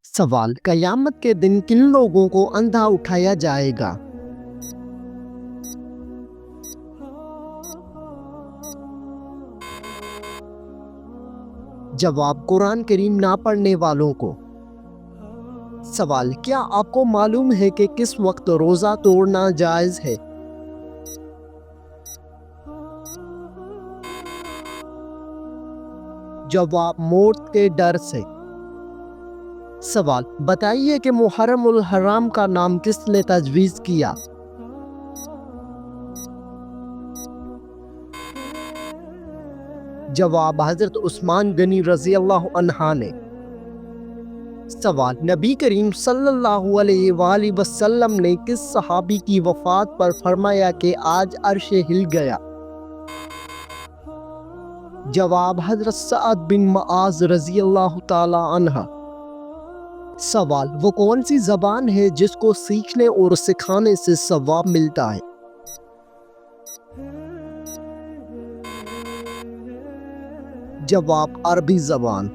سوال: قیامت کے دن کن لوگوں کو اندھا اٹھایا جائے گا؟ جواب: قرآن کریم نہ پڑھنے والوں کو۔ سوال: کیا آپ کو معلوم ہے کہ کس وقت روزہ توڑنا جائز ہے؟ جواب: موت کے ڈر سے۔ سوال: بتائیے کہ محرم الحرام کا نام کس نے تجویز کیا؟ جواب: حضرت عثمان غنی رضی اللہ عنہ نے۔ سوال: نبی کریم صلی اللہ علیہ وآلہ وسلم نے کس صحابی کی وفات پر فرمایا کہ آج عرش ہل گیا؟ جواب: حضرت سعد بن معاذ رضی اللہ تعالی عنہ۔ سوال: وہ کون سی زبان ہے جس کو سیکھنے اور سکھانے سے ثواب ملتا ہے؟ جواب: عربی زبان۔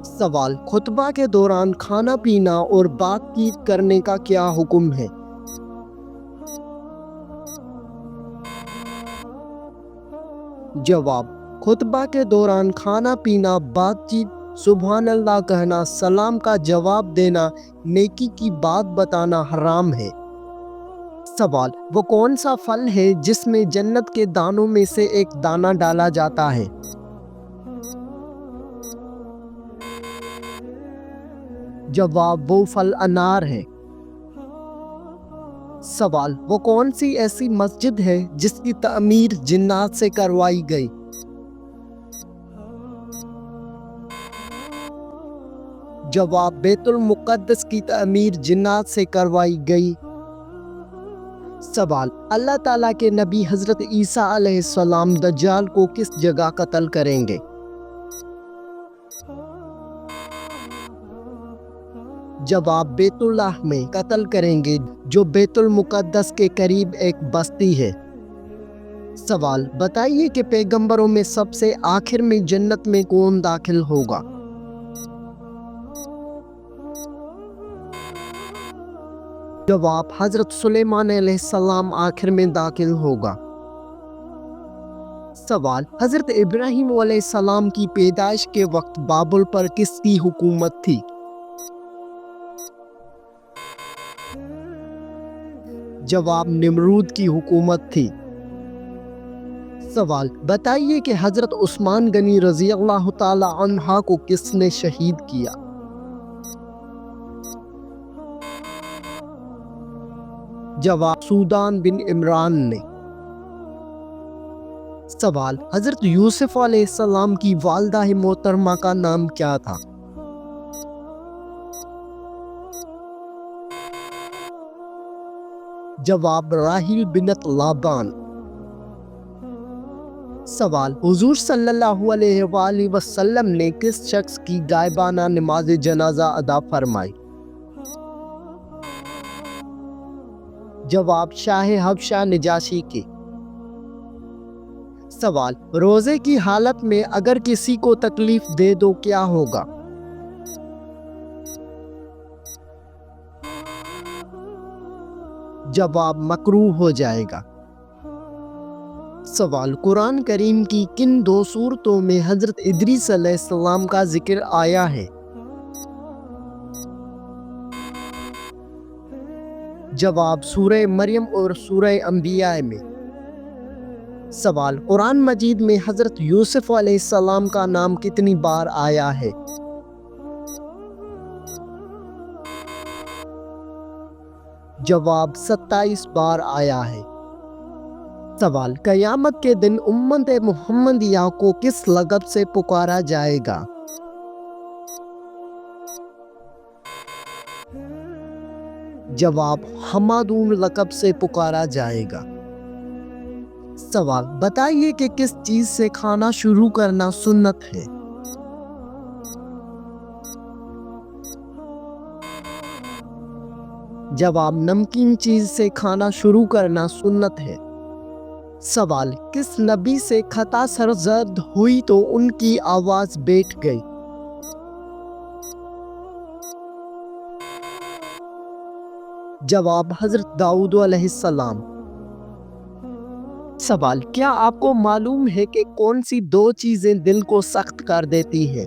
سوال: خطبہ کے دوران کھانا پینا اور بات چیت کرنے کا کیا حکم ہے؟ جواب: خطبہ کے دوران کھانا پینا، بات چیت، سبحان اللہ کہنا، سلام کا جواب دینا، نیکی کی بات بتانا حرام ہے۔ سوال: وہ کون سا پھل ہے جس میں جنت کے دانوں میں سے ایک دانہ ڈالا جاتا ہے؟ جواب: وہ پھل انار ہے۔ سوال: وہ کون سی ایسی مسجد ہے جس کی تعمیر جنات سے کروائی گئی؟ جواب: بیت المقدس کی تعمیر جنات سے کروائی گئی۔ سوال: اللہ تعالیٰ کے نبی حضرت عیسیٰ علیہ السلام دجال کو کس جگہ قتل کریں گے؟ جواب: بیت اللہ میں قتل کریں گے، جو بیت المقدس کے قریب ایک بستی ہے۔ سوال: بتائیے کہ پیغمبروں میں سب سے آخر میں جنت میں کون داخل ہوگا؟ جواب: حضرت سلیمان علیہ السلام آخر میں داخل ہوگا۔ سوال: حضرت ابراہیم علیہ السلام کی پیدائش کے وقت بابل پر کس کی حکومت تھی؟ جواب: نمرود کی حکومت تھی۔ سوال: بتائیے کہ حضرت عثمان غنی رضی اللہ تعالی عنہ کو کس نے شہید کیا؟ جواب: سودان بن عمران نے۔ سوال: حضرت یوسف علیہ السلام کی والدہ محترمہ کا نام کیا تھا؟ جواب: راحیل بنت لابان۔ سوال: حضور صلی اللہ علیہ وآلہ وسلم نے کس شخص کی غائبانہ نماز جنازہ ادا فرمائی؟ جواب: شاہ حبشہ نجاشی کی۔ سوال: روزے کی حالت میں اگر کسی کو تکلیف دے دو کیا ہوگا؟ جواب: مکروہ ہو جائے گا۔ سوال: قرآن کریم کی کن دو سورتوں میں حضرت ادریس علیہ السلام کا ذکر آیا ہے؟ جواب: سورہ مریم اور سورہ انبیاء میں۔ سوال: قرآن مجید میں حضرت یوسف علیہ السلام کا نام کتنی بار آیا ہے؟ جواب: 27 بار آیا ہے۔ سوال: قیامت کے دن امت محمدیہ کو کس لقب سے پکارا جائے گا؟ جواب: حمادون لقب سے پکارا جائے گا۔ سوال: بتائیے کہ کس چیز سے کھانا شروع کرنا سنت ہے؟ جواب: نمکین چیز سے کھانا شروع کرنا سنت ہے۔ سوال: کس نبی سے خطا سرزد ہوئی تو ان کی آواز بیٹھ گئی؟ جواب حضرت داؤد علیہ السلام۔ سوال، کیا آپ کو معلوم ہے کہ کون سی دو چیزیں دل کو سخت کر دیتی ہیں؟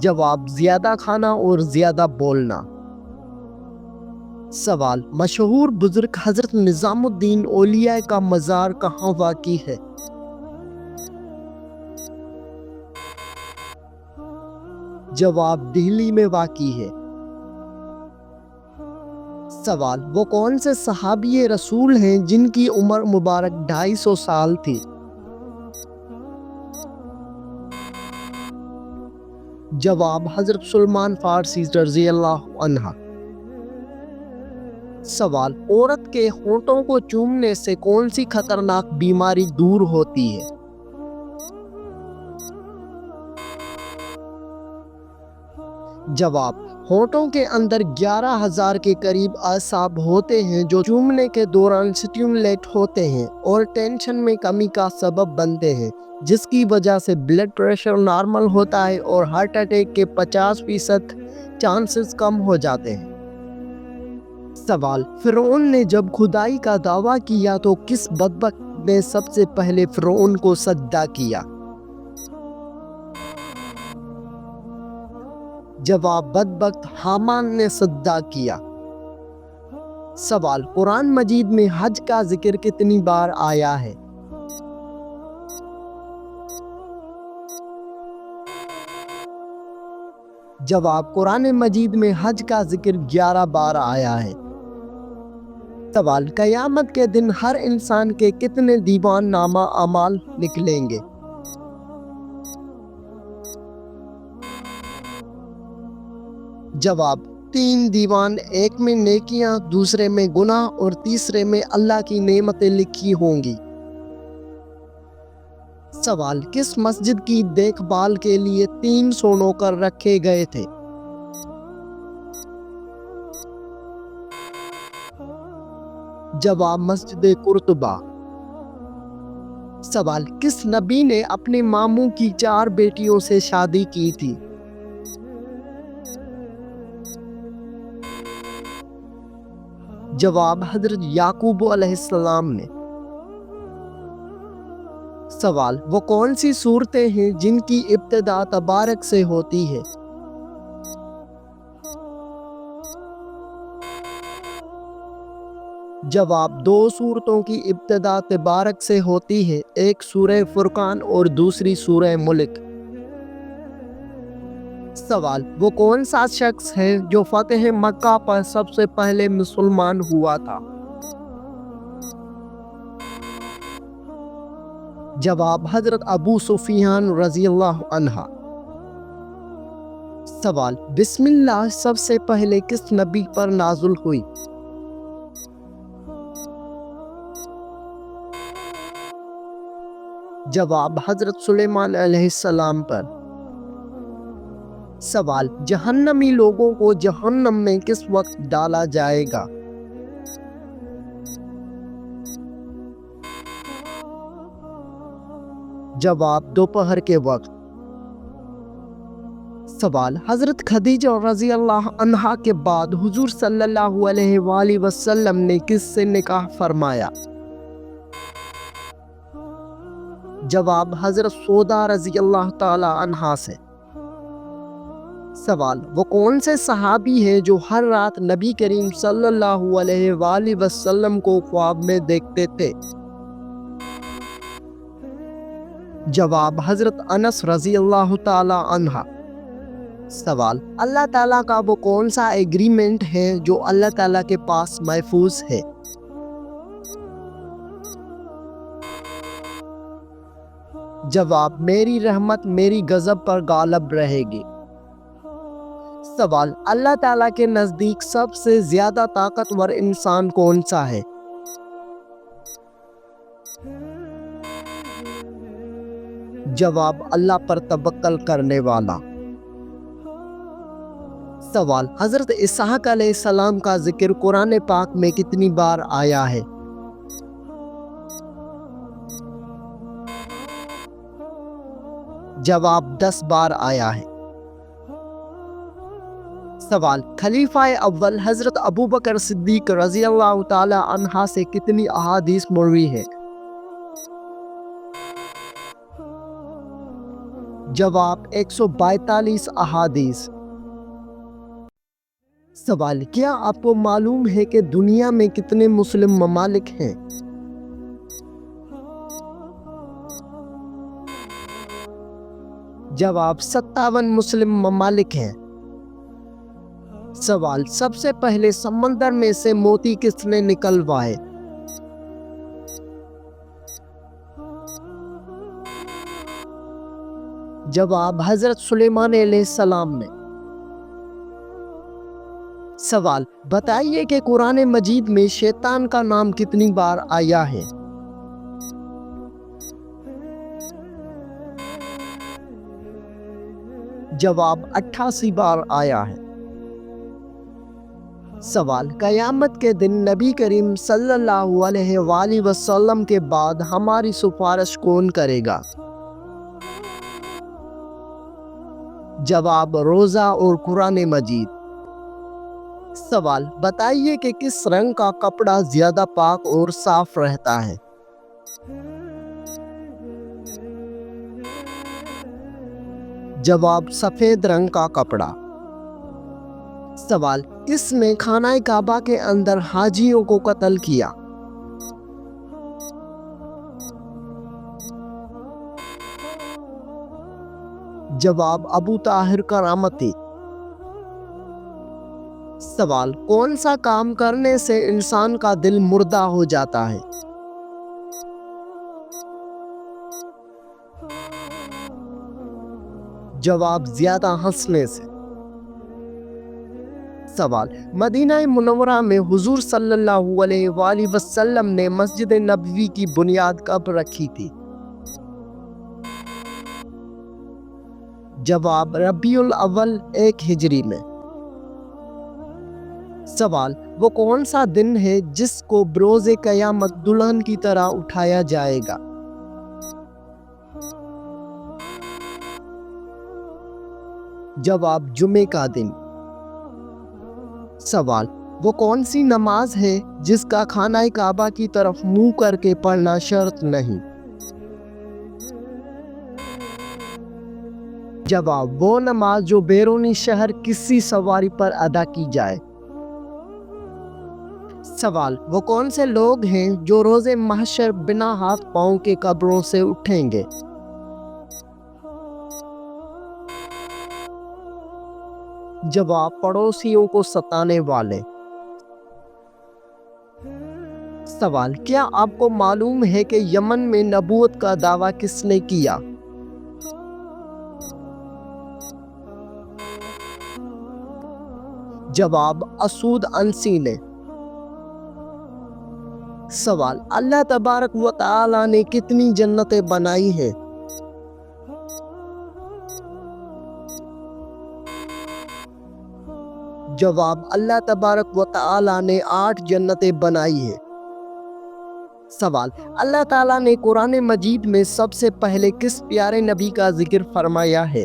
جواب، زیادہ کھانا اور زیادہ بولنا۔ سوال، مشہور بزرگ حضرت نظام الدین اولیاء کا مزار کہاں واقع ہے؟ جواب، دہلی میں واقع ہے۔ سوال، وہ کون سے صحابی رسول ہیں جن کی عمر مبارک 250 سال تھی؟ جواب، حضرت سلمان فارسی رضی اللہ عنہ۔ سوال، عورت کے ہونٹوں کو چومنے سے کون سی خطرناک بیماری دور ہوتی ہے؟ جواب، ہونٹوں کے اندر 11,000 کے قریب اعصاب ہوتے ہیں جو چومنے کے دوران سٹیمولیٹ ہوتے ہیں اور ٹینشن میں کمی کا سبب بنتے ہیں، جس کی وجہ سے بلڈ پریشر نارمل ہوتا ہے اور ہارٹ اٹیک کے 50% چانسز کم ہو جاتے ہیں۔ سوال، فرعون نے جب خدائی کا دعویٰ کیا تو کس بدبخت نے سب سے پہلے فرعون کو سجدہ کیا؟ جواب، بدبخت حامان نے سجدہ کیا۔ سوال، قرآن مجید میں حج کا ذکر کتنی بار آیا ہے؟ جواب، قرآن مجید میں حج کا ذکر 11 بار آیا ہے۔ سوال، قیامت کے دن ہر انسان کے کتنے دیوان نامہ اعمال نکلیں گے؟ جواب، 3 دیوان، ایک میں نیکیاں، دوسرے میں گناہ اور تیسرے میں اللہ کی نعمتیں لکھی ہوں گی۔ سوال، کس مسجد کی دیکھ بھال کے لیے 300 نوکر رکھے گئے تھے؟ جواب، مسجد قرطبہ۔ سوال، کس نبی نے اپنے ماموں کی 4 بیٹیوں سے شادی کی تھی؟ جواب، حضرت یعقوب علیہ السلام نے۔ سوال، وہ کون سی صورتیں ہیں جن کی ابتدا تبارک سے ہوتی ہے؟ جواب، 2 صورتوں کی ابتدا تبارک سے ہوتی ہے، ایک سورہ فرقان اور دوسری سورہ ملک۔ سوال، وہ کون سا شخص ہے جو فتح مکہ پر سب سے پہلے مسلمان ہوا تھا؟ جواب، حضرت ابو سفیان رضی اللہ عنہ۔ سوال، بسم اللہ سب سے پہلے کس نبی پر نازل ہوئی؟ جواب، حضرت سلیمان علیہ السلام پر۔ سوال، جہنمی لوگوں کو جہنم میں کس وقت ڈالا جائے گا؟ جواب، دوپہر کے وقت۔ سوال، حضرت خدیجہ رضی اللہ عنہا کے بعد حضور صلی اللہ علیہ وآلہ وسلم نے کس سے نکاح فرمایا؟ جواب، حضرت سودا رضی اللہ تعالی عنہا سے۔ سوال، وہ کون سے صحابی ہیں جو ہر رات نبی کریم صلی اللہ علیہ وآلہ وسلم کو خواب میں دیکھتے تھے؟ جواب، حضرت انس رضی اللہ تعالی عنہ۔ سوال، اللہ تعالیٰ کا وہ کون سا ایگریمنٹ ہے جو اللہ تعالیٰ کے پاس محفوظ ہے؟ جواب، میری رحمت میری غضب پر غالب رہے گی۔ سوال، اللہ تعالیٰ کے نزدیک سب سے زیادہ طاقتور انسان کون سا ہے؟ جواب، اللہ پر توکل کرنے والا۔ سوال، حضرت اسحاق علیہ السلام کا ذکر قرآن پاک میں کتنی بار آیا ہے؟ جواب، 10 بار آیا ہے۔ سوال، خلیفہ اول حضرت ابو بکر صدیق رضی اللہ تعالی عنہ سے کتنی احادیث مروی ہے؟ جواب 142 احادیث۔ سوال، کیا آپ کو معلوم ہے کہ دنیا میں کتنے مسلم ممالک ہیں؟ جواب 57 مسلم ممالک ہیں۔ سوال، سب سے پہلے سمندر میں سے موتی کس نے نکلوائے؟ جواب حضرت سلیمان علیہ السلام نے۔ سوال، بتائیے کہ قرآن مجید میں شیطان کا نام کتنی بار آیا ہے؟ جواب 88 بار آیا ہے۔ سوال، قیامت کے دن نبی کریم صلی اللہ علیہ وآلہ وسلم کے بعد ہماری سفارش کون کرے گا؟ جواب روزہ اور قرآن مجید۔ سوال، بتائیے کہ کس رنگ کا کپڑا زیادہ پاک اور صاف رہتا ہے؟ جواب سفید رنگ کا کپڑا۔ سوال، کس نے خانہ کعبہ کے اندر حاجیوں کو قتل کیا؟ جواب ابو طاہر کرامتی۔ سوال، کون سا کام کرنے سے انسان کا دل مردہ ہو جاتا ہے؟ جواب زیادہ ہنسنے سے۔ سوال، مدینہ منورہ میں حضور صلی اللہ علیہ وآلہ وسلم نے مسجد نبوی کی بنیاد کب رکھی تھی؟ جواب ربیع الاول 1 ہجری میں۔ سوال، وہ کون سا دن ہے جس کو بروز قیامت دلہن کی طرح اٹھایا جائے گا؟ جواب جمعے کا دن۔ سوال، وہ کون سی نماز ہے جس کا خانہ کعبہ کی طرف منہ کر کے پڑھنا شرط نہیں؟ جواب وہ نماز جو بیرونی شہر کسی سواری پر ادا کی جائے۔ سوال، وہ کون سے لوگ ہیں جو روز محشر بنا ہاتھ پاؤں کے قبروں سے اٹھیں گے؟ جواب پڑوسیوں کو ستانے والے۔ سوال، کیا آپ کو معلوم ہے کہ یمن میں نبوت کا دعویٰ کس نے کیا؟ جواب اسود عنسی نے۔ سوال، اللہ تبارک و تعالی نے کتنی جنتیں بنائی ہیں؟ جواب اللہ تبارک و تعالی نے 8 جنتیں بنائی ہیں۔ سوال، اللہ تعالیٰ نے قرآن مجید میں سب سے پہلے کس پیارے نبی کا ذکر فرمایا ہے؟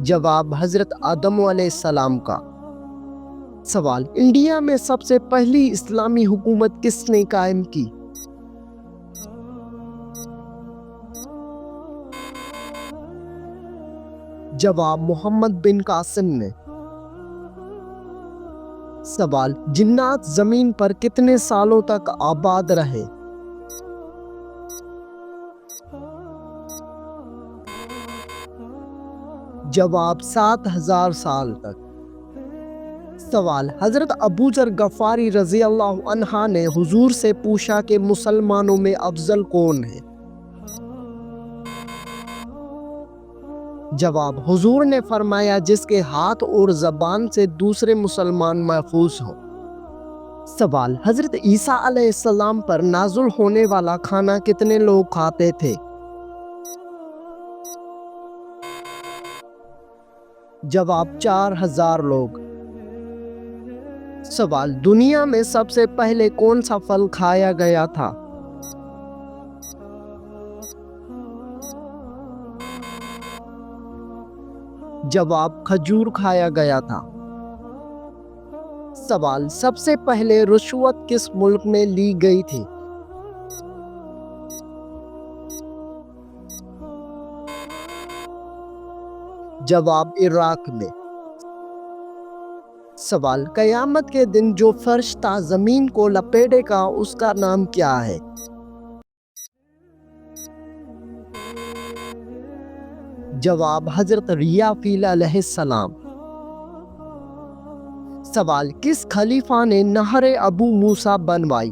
جواب حضرت آدم علیہ السلام کا۔ سوال، انڈیا میں سب سے پہلی اسلامی حکومت کس نے قائم کی؟ جواب محمد بن قاسم نے۔ سوال، جنات زمین پر کتنے سالوں تک آباد رہے؟ جواب 7000 سال تک۔ سوال، حضرت ابو ذر غفاری رضی اللہ عنہ نے حضور سے پوچھا کہ مسلمانوں میں افضل کون ہے؟ جواب، حضور نے فرمایا جس کے ہاتھ اور زبان سے دوسرے مسلمان محفوظ ہوں۔ سوال، حضرت عیسیٰ علیہ السلام پر نازل ہونے والا کھانا کتنے لوگ کھاتے تھے؟ جواب 4000 لوگ۔ سوال، دنیا میں سب سے پہلے کون سا پھل کھایا گیا تھا؟ جواب کھجور کھایا گیا تھا۔ سوال سب سے پہلے رشوت کس ملک میں لی گئی تھی؟ جواب عراق میں۔ سوال قیامت کے دن جو فرشتہ زمین کو لپیٹے گا اس کا نام کیا ہے؟ جواب حضرت ریافیل علیہ السلام۔ سوال کس خلیفہ نے نہر ابو موسیٰ بنوائی؟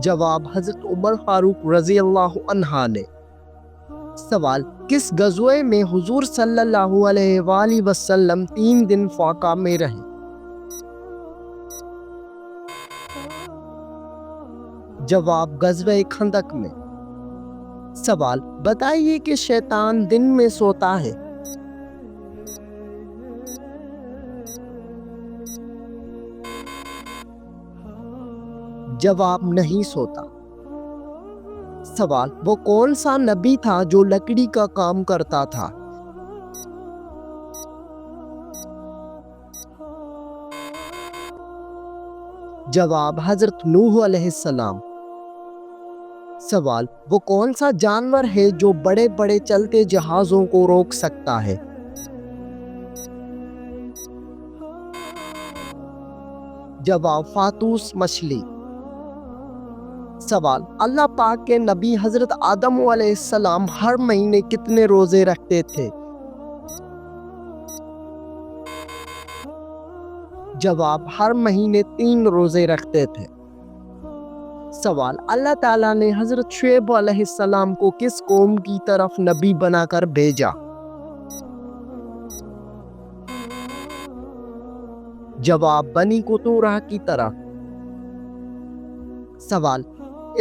جواب حضرت عمر فاروق رضی اللہ عنہ نے۔ سوال کس غزوے میں حضور صلی اللہ علیہ وآلہ وسلم 3 دن فاقہ میں رہے؟ جواب غزوہ خندق میں۔ سوال بتائیے کہ شیطان دن میں سوتا ہے؟ جواب نہیں سوتا۔ سوال وہ کون سا نبی تھا جو لکڑی کا کام کرتا تھا؟ جواب حضرت نوح علیہ السلام۔ سوال وہ کون سا جانور ہے جو بڑے بڑے چلتے جہازوں کو روک سکتا ہے؟ جواب فاتوس مچھلی۔ سوال اللہ پاک کے نبی حضرت آدم علیہ السلام ہر مہینے کتنے روزے رکھتے تھے؟ جواب ہر مہینے 3 روزے رکھتے تھے۔ سوال اللہ تعالیٰ نے حضرت شعیب علیہ السلام کو کس قوم کی طرف نبی بنا کر بھیجا؟ جواب بنی قطورہ کی طرف۔ سوال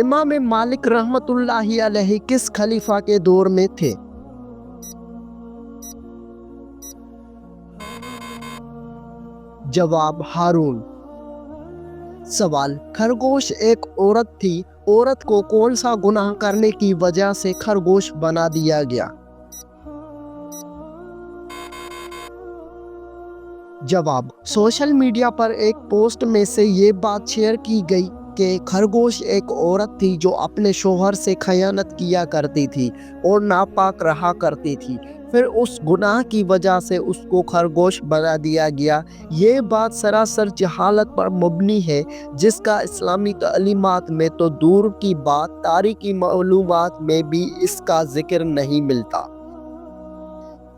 امام مالک رحمۃ اللہ علیہ کس خلیفہ کے دور میں تھے؟ جواب ہارون۔ سوال خرگوش ایک عورت تھی، عورت کو کون سا گناہ کرنے کی وجہ سے خرگوش بنا دیا گیا؟ جواب سوشل میڈیا پر ایک پوسٹ میں سے یہ بات شیئر کی گئی کہ خرگوش ایک عورت تھی جو اپنے شوہر سے خیانت کیا کرتی تھی اور ناپاک رہا کرتی تھی، پھر اس گناہ کی وجہ سے اس کو خرگوش بنا دیا گیا۔ یہ بات سراسر جہالت پر مبنی ہے، جس کا اسلامی تعلیمات میں تو دور کی بات تاریخی معلومات میں بھی اس کا ذکر نہیں ملتا۔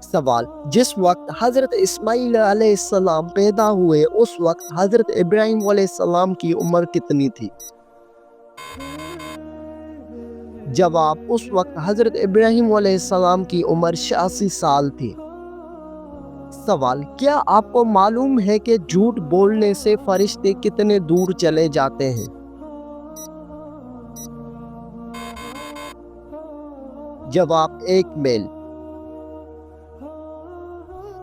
سوال جس وقت حضرت اسماعیل علیہ السلام پیدا ہوئے اس وقت حضرت ابراہیم علیہ السلام کی عمر کتنی تھی؟ جواب اس وقت حضرت ابراہیم علیہ السلام کی عمر 86 سال تھی۔ سوال کیا آپ کو معلوم ہے کہ جھوٹ بولنے سے فرشتے کتنے دور چلے جاتے ہیں؟ جواب 1 میل۔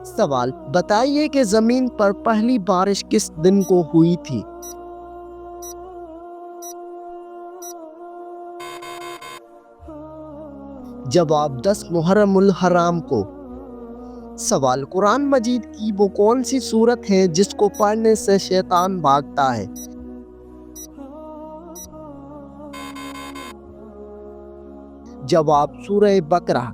سوال بتائیے کہ زمین پر پہلی بارش کس دن کو ہوئی تھی؟ جواب 10 محرم الحرام کو۔ سوال قرآن مجید کی وہ کون سی سورت ہے جس کو پڑھنے سے شیطان بھاگتا ہے؟ جواب سورہ بقرہ۔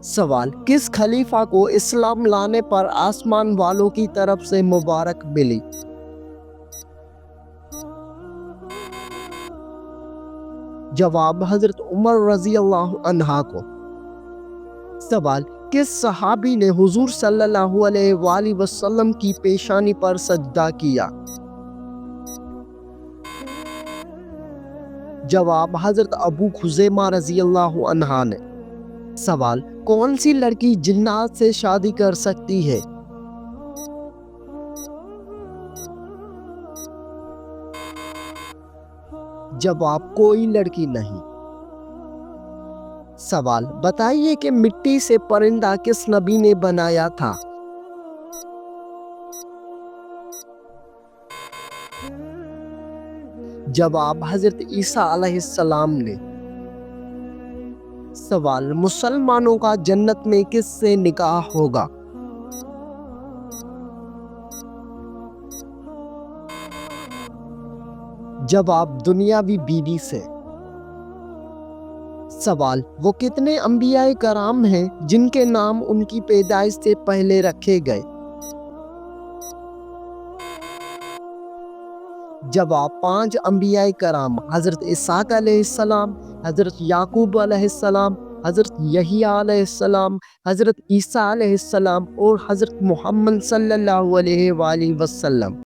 سوال کس خلیفہ کو اسلام لانے پر آسمان والوں کی طرف سے مبارک ملی؟ جواب حضرت عمر رضی اللہ عنہ کو۔ سوال کس صحابی نے حضور صلی اللہ علیہ وآلہ وسلم کی پیشانی پر سجدہ کیا؟ جواب حضرت ابو خزیمہ رضی اللہ عنہ نے۔ سوال کون سی لڑکی جنات سے شادی کر سکتی ہے؟ جواب کوئی لڑکی نہیں۔ سوال بتائیے کہ مٹی سے پرندہ کس نبی نے بنایا تھا؟ جواب حضرت عیسیٰ علیہ السلام نے۔ سوال، مسلمانوں کا جنت میں کس سے نکاح ہوگا؟ جواب، دنیاوی بیوی سے۔ سوال، وہ کتنے انبیاء کرام ہیں جن کے نام ان کی پیدائش سے پہلے رکھے گئے؟ جواب، 5 انبیاء کرام، حضرت اسحاق علیہ السلام، حضرت یعقوب علیہ السلام، حضرت یحییٰ علیہ السلام، حضرت عیسیٰ علیہ السلام اور حضرت محمد صلی اللہ علیہ وآلہ وسلم۔